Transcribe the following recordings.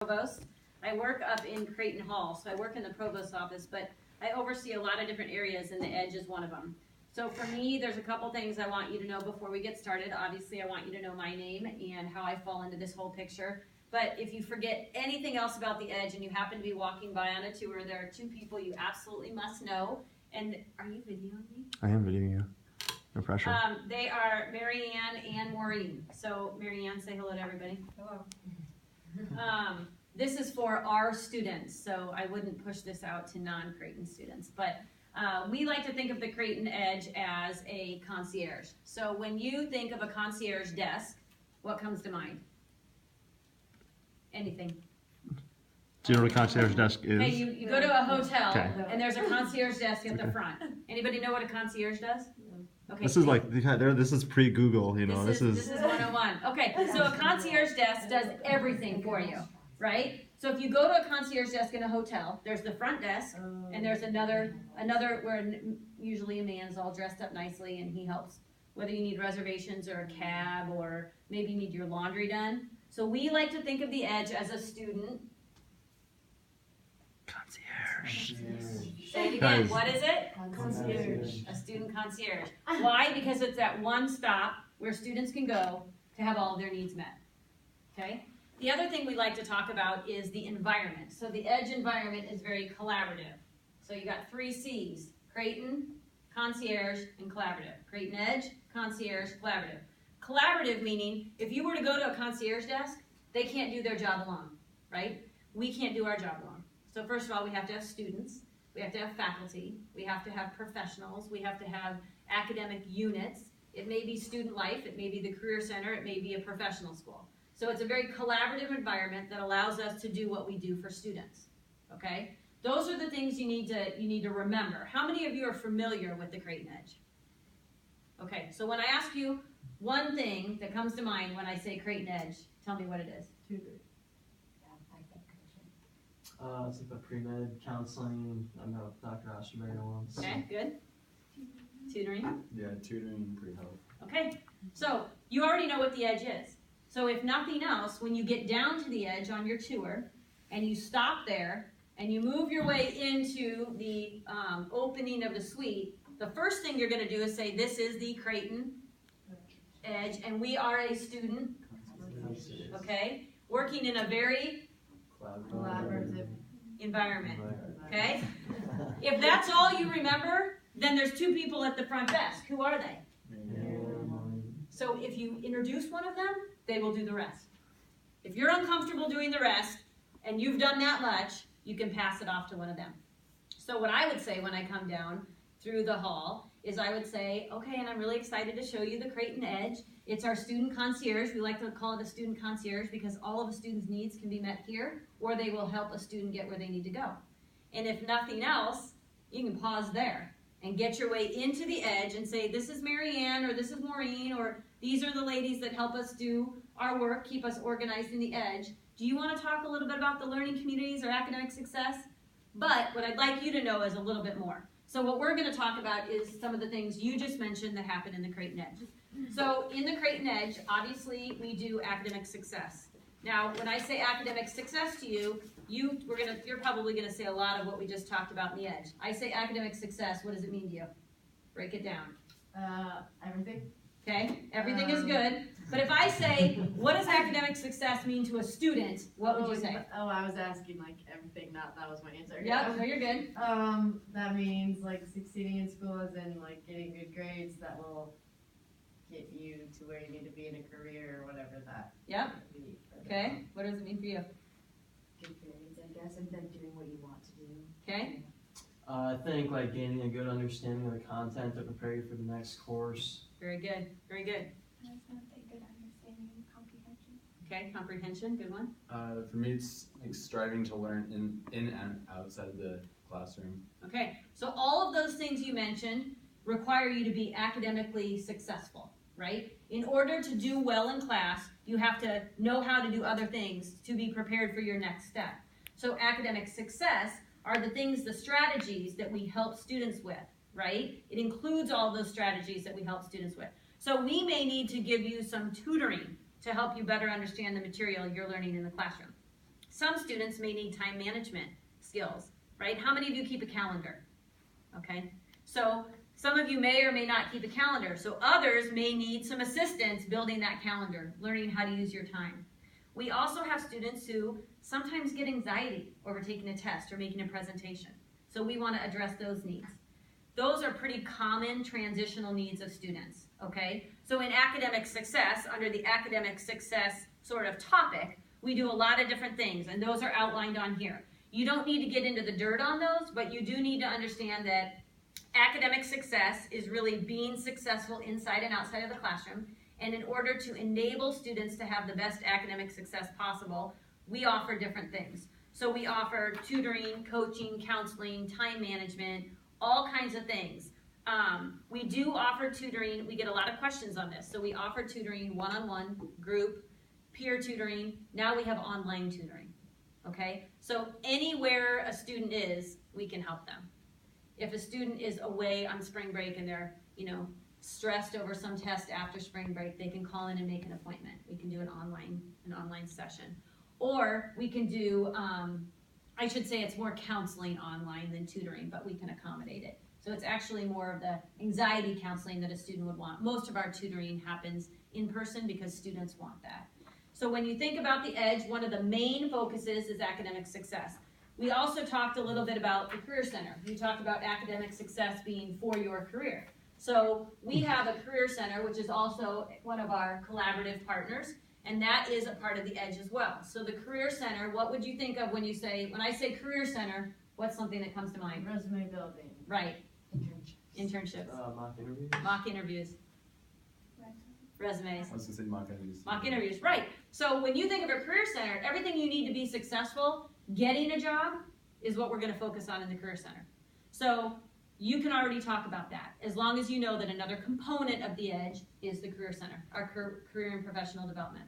Provost. I work up in Creighton Hall, so I work in the provost's office, but I oversee a lot of different areas, and the Edge is one of them. So for me, there's a couple things I want you to know before we get started. Obviously, I want you to know my name and how I fall into this whole picture. But if you forget anything else about the Edge and you happen to be walking by on a tour, there are two people you absolutely must know. And are you videoing me? I am videoing you. No pressure. They are Mary Ann and Maureen. So Mary Ann, say hello to everybody. Hello. This is for our students, so I wouldn't push this out to non-Creighton students, but we like to think of the Creighton Edge as a concierge. So when you think of a concierge desk, what comes to mind? Anything. Do you know what a concierge desk is? Okay, you go to a hotel, Okay. and there's a concierge desk at the front. Anybody know what a concierge does? Okay. This is like this is pre-Google, you know. This is 101. Okay, so a concierge desk does everything for you, right? So if you go to a concierge desk in a hotel, there's the front desk, and there's another where usually a man's all dressed up nicely, and he helps whether you need reservations or a cab, or maybe you need your laundry done. So we like to think of the Edge as a student concierge. Say it again. Guys. What is it? Concierge. A student concierge. Why? Because it's that one stop where students can go to have all of their needs met. Okay? The other thing we like to talk about is the environment. So the Edge environment is very collaborative. So you got 3 C's: Creighton, concierge, and collaborative. Creighton Edge, concierge, collaborative. Collaborative meaning if you were to go to a concierge desk, they can't do their job alone, right? We can't do our job alone. So first of all, we have to have students, we have to have faculty, we have to have professionals, we have to have academic units. It may be student life, it may be the career center, it may be a professional school. So it's a very collaborative environment that allows us to do what we do for students, okay? Those are the things you need to remember. How many of you are familiar with the Creighton Edge? Okay, so when I ask you one thing that comes to mind when I say Creighton Edge, tell me what it is. It's like the pre-med counseling. I met with Dr. Osterberry once. Okay, good. Tutoring. Yeah, tutoring and pre-health. Okay, so you already know what the Edge is. So if nothing else, when you get down to the Edge on your tour and you stop there and you move your way into the opening of the suite, the first thing you're going to do is say, this is the Creighton Edge, and we are a student, okay, working in a very Collaborative. environment, okay? If that's all you remember, then there's 2 people at the front desk. Who are they? So if you introduce one of them, they will do the rest. If you're uncomfortable doing the rest, and you've done that much, you can pass it off to one of them. So what I would say when I come down through the hall is I would say, okay, and I'm really excited to show you the Creighton Edge. It's our student concierge. We like to call it a student concierge because all of a student's needs can be met here, or they will help a student get where they need to go. And if nothing else, you can pause there and get your way into the Edge and say, this is Mary Ann, or this is Maureen, or these are the ladies that help us do our work, keep us organized in the Edge. Do you want to talk a little bit about the learning communities or academic success? But what I'd like you to know is a little bit more. So what we're going to talk about is some of the things you just mentioned that happen in the Creighton Edge. So in the Creighton Edge, obviously we do academic success. Now, when I say academic success to you, you're probably going to say a lot of what we just talked about in the Edge. I say academic success, what does it mean to you? Break it down. Everything. Okay, everything is good. But if I say, what does academic success mean to a student, what would you say? Oh, I was asking like everything, that was my answer. Yep, no, you're good. That means like succeeding in school as in like getting good grades that will get you to where you need to be in a career or whatever that. Yep, you need further okay. on. What does it mean for you? Good grades, I guess, and then doing what you want to do. Okay, I think like gaining a good understanding of the content to prepare you for the next course. very good, very good. I was going to say good understanding and comprehension. Okay, comprehension, good one. For me, it's like striving to learn in and outside the classroom. Okay, so all of those things you mentioned require you to be academically successful, right? In order to do well in class, you have to know how to do other things to be prepared for your next step. So academic success are the things, the strategies that we help students with, right? It includes all those strategies that we help students with. So we may need to give you some tutoring to help you better understand the material you're learning in the classroom. Some students may need time management skills, right? How many of you keep a calendar? Okay, so some of you may or may not keep a calendar, so others may need some assistance building that calendar, learning how to use your time. We also have students who sometimes get anxiety over taking a test or making a presentation, so we want to address those needs. Those are pretty common transitional needs of students, okay? So in academic success, under the academic success sort of topic, we do a lot of different things, and those are outlined on here. You don't need to get into the dirt on those, but you do need to understand that academic success is really being successful inside and outside of the classroom, and in order to enable students to have the best academic success possible, we offer different things. So we offer tutoring, coaching, counseling, time management, all kinds of things. We do offer tutoring. We get a lot of questions on this. So we offer tutoring, one-on-one, group, peer tutoring. Now we have online tutoring, okay? So anywhere a student is, we can help them. If a student is away on spring break and they're, stressed over some test after spring break, they can call in and make an appointment. We can do an online session. Or we can do, I should say it's more counseling online than tutoring, but we can accommodate it. So it's actually more of the anxiety counseling that a student would want. Most of our tutoring happens in person because students want that. So when you think about the EDGE, one of the main focuses is academic success. We also talked a little bit about the Career Center. We talked about academic success being for your career. So we have a Career Center, which is also one of our collaborative partners, and that is a part of the EDGE as well. So the Career Center, what would you think of when I say Career Center, what's something that comes to mind? Resume building. Right. Internships. Internships. Mock interviews. Mock interviews. Resumes. I was gonna say mock interviews. Mock interviews, right. So when you think of a Career Center, everything you need to be successful, getting a job, is what we're gonna focus on in the Career Center. So you can already talk about that, as long as you know that another component of the EDGE is the Career Center, our career and professional development.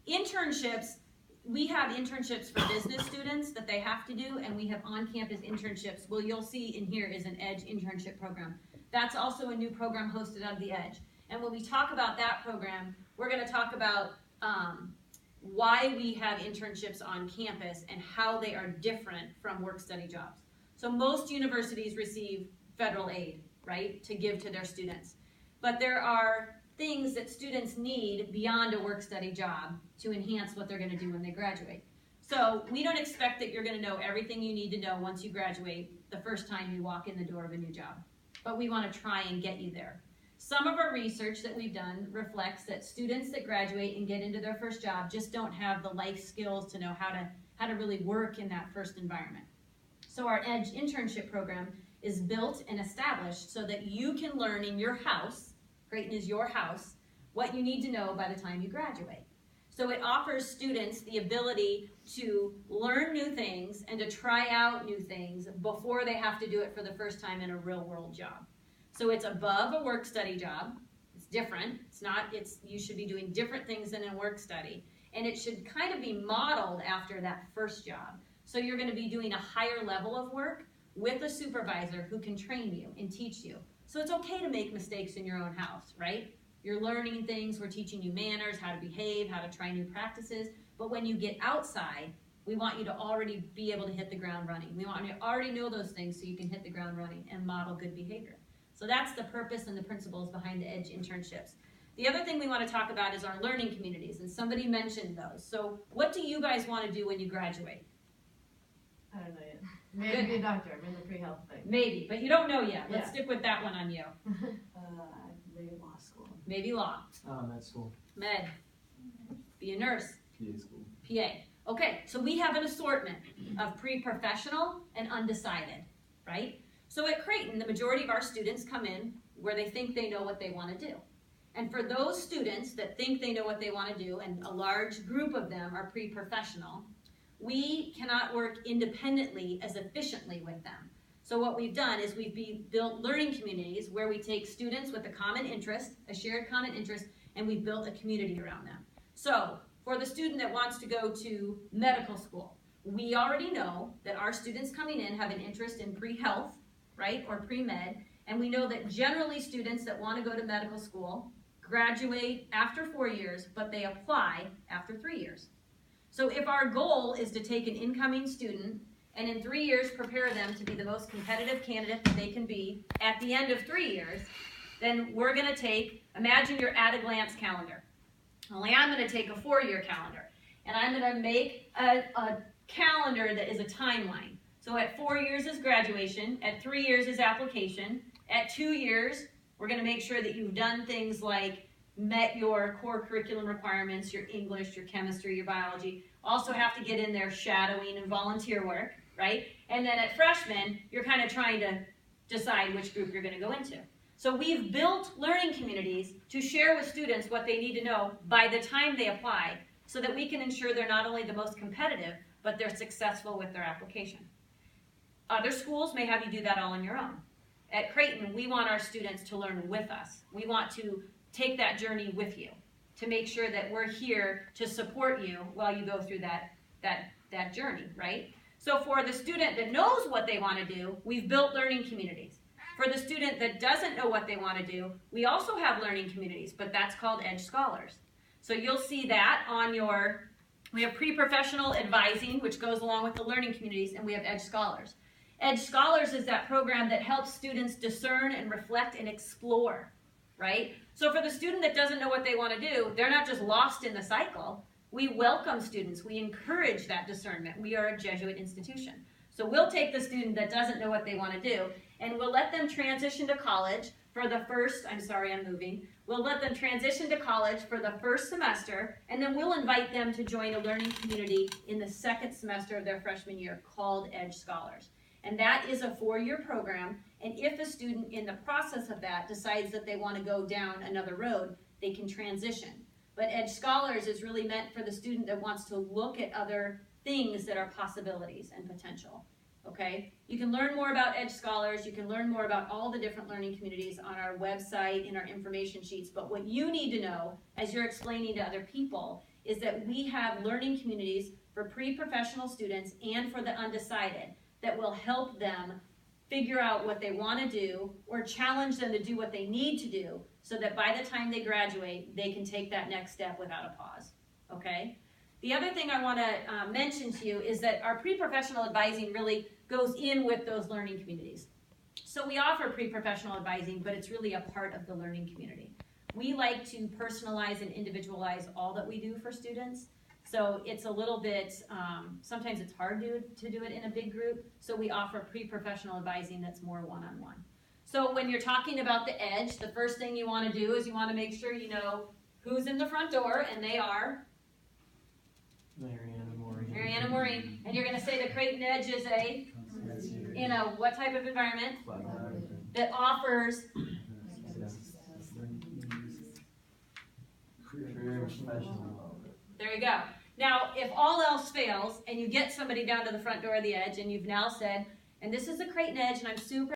Internships, we have internships for business students that they have to do, and we have on-campus internships. Well, you'll see in here is an EDGE internship program. That's also a new program hosted out of the EDGE. And when we talk about that program, we're gonna talk about why we have internships on campus and how they are different from work-study jobs. So most universities receive federal aid, right, to give to their students. But there are things that students need beyond a work-study job to enhance what they're gonna do when they graduate. So we don't expect that you're gonna know everything you need to know once you graduate the first time you walk in the door of a new job. But we wanna try and get you there. Some of our research that we've done reflects that students that graduate and get into their first job just don't have the life skills to know how to really work in that first environment. So our EDGE internship program is built and established so that you can learn in your house, Creighton is your house, what you need to know by the time you graduate. So it offers students the ability to learn new things and to try out new things before they have to do it for the first time in a real world job. So it's above a work study job. It's different. You should be doing different things than in work study. And it should kind of be modeled after that first job. So you're going to be doing a higher level of work with a supervisor who can train you and teach you. So it's okay to make mistakes in your own house, right? You're learning things, we're teaching you manners, how to behave, how to try new practices. But when you get outside, we want you to already be able to hit the ground running. We want you to already know those things so you can hit the ground running and model good behavior. So that's the purpose and the principles behind the EDGE internships. The other thing we want to talk about is our learning communities, and somebody mentioned those. So what do you guys want to do when you graduate? I don't know yet. Maybe be a doctor. I'm in the pre-health thing. Maybe, but you don't know yet. Let's Yeah. stick with that one on you. Maybe law school. Maybe law, Med school. med, be a nurse, PA school. PA. Okay, so we have an assortment of pre-professional and undecided, right? So at Creighton, the majority of our students come in where they think they know what they want to do. And for those students that think they know what they want to do, and a large group of them are pre-professional, we cannot work independently as efficiently with them. So what we've done is we've built learning communities where we take students with a common interest, a shared common interest, and we've built a community around them. So for the student that wants to go to medical school, we already know that our students coming in have an interest in pre-health, right, or pre-med, and we know that generally students that want to go to medical school graduate after 4 years, but they apply after 3 years. So if our goal is to take an incoming student and in 3 years prepare them to be the most competitive candidate that they can be at the end of 3 years, then we're going to take, imagine your at-a-glance calendar. Only I'm going to take a 4-year calendar, and I'm going to make a calendar that is a timeline. So at 4 years is graduation, at 3 years is application, at 2 years, we're going to make sure that you've done things like met your core curriculum requirements, your English, your chemistry, your biology. Also have to get in there shadowing and volunteer work, right? And then at freshman, you're kind of trying to decide which group you're going to go into. So we've built learning communities to share with students what they need to know by the time they apply so that we can ensure they're not only the most competitive, but they're successful with their application. Other schools may have you do that all on your own. At Creighton, we want our students to learn with us. We want to take that journey with you to make sure that we're here to support you while you go through that journey, right? So for the student that knows what they want to do, we've built learning communities. For the student that doesn't know what they want to do, we also have learning communities, but that's called Edge Scholars. So you'll see that on we have pre-professional advising, which goes along with the learning communities, and we have Edge Scholars. Edge Scholars is that program that helps students discern and reflect and explore, right? So for the student that doesn't know what they want to do, they're not just lost in the cycle. We welcome students. We encourage that discernment. We are a Jesuit institution. So we'll take the student that doesn't know what they want to do, and we'll let them transition to college for the first, we'll let them transition to college for the first semester, and then we'll invite them to join a learning community in the second semester of their freshman year called Edge Scholars. And that is a 4-year program, and if a student in the process of that decides that they want to go down another road, they can transition. But Edge Scholars is really meant for the student that wants to look at other things that are possibilities and potential, okay? You can learn more about Edge Scholars, you can learn more about all the different learning communities on our website, in our information sheets, but what you need to know as you're explaining to other people is that we have learning communities for pre-professional students and for the undecided that will help them figure out what they want to do or challenge them to do what they need to do so that by the time they graduate, they can take that next step without a pause, okay? The other thing I want to mention to you is that our pre-professional advising really goes in with those learning communities. So we offer pre-professional advising, but it's really a part of the learning community. We like to personalize and individualize all that we do for students. So it's a little bit, sometimes it's hard to do it in a big group, so we offer pre-professional advising that's more one-on-one. So when you're talking about the edge, the first thing you want to do is you want to make sure you know who's in the front door, and they are Marianne and Maureen. And you're going to say the Creighton Edge is in a what type of environment? That offers There you go. Now, if all else fails, and you get somebody down to the front door of the Edge, and you've now said, and this is the Creighton Edge, and I'm super